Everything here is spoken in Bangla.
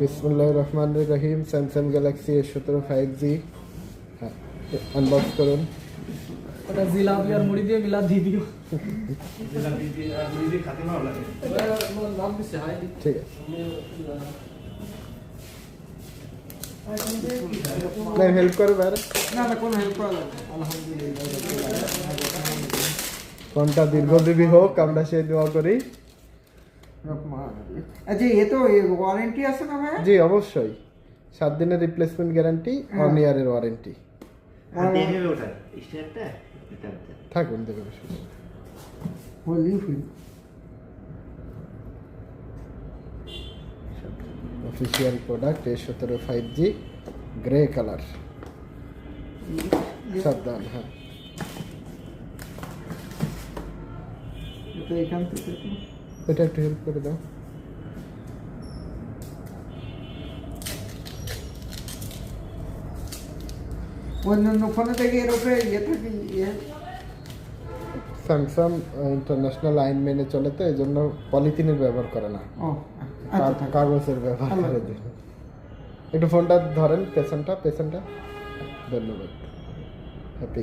বিসমিল্লাহির রহমানির রহিম। Samsung Galaxy S17 5G unbox করুন। ওটা জিলাপি আর মুড়ি দিয়ে মিলা দিয়ে দিও। জিলাপি দিয়ে আর মুড়ি দিয়ে খেতে ভালো লাগে। নাম দিছে হাই। ঠিক আছে, না হেল্প করবে আর না না কোনো হেল্প করা লাগবে না। আলহামদুলিল্লাহ। ফোনটা দীর্ঘজীবী হোক, আমরা সেই দোয়া করি। আচ্ছা ये तो ওয়ারেন্টি আছে না ভাই? জি অবশ্যই, 7 দিনের রিপ্লেসমেন্ট গ্যারান্টি, 1 ইয়ারের ওয়ারেন্টি। দেখে ওটা স্টারটা এটা থাকুন দেখে বসে। হোলি ফিল official product S17 5G grey colour, সাবধান। হ্যাঁ, এটা এখান থেকে এটা একটু হেল্প করে দাও। অন্যান্য ফোনে থেকে এর উপরে ইয়ে থাকে ইয়ে স্যামসাং ইন্টারন্যাশনাল আইন মেনে চলে, তো এই জন্য পলিথিনের ব্যবহার করে না, ও আচ্ছা কাগজের ব্যবহার আল্লাহ। করে দিন। একটু ফোনটা ধরেন, পেছনটা। ধন্যবাদ। হ্যাপি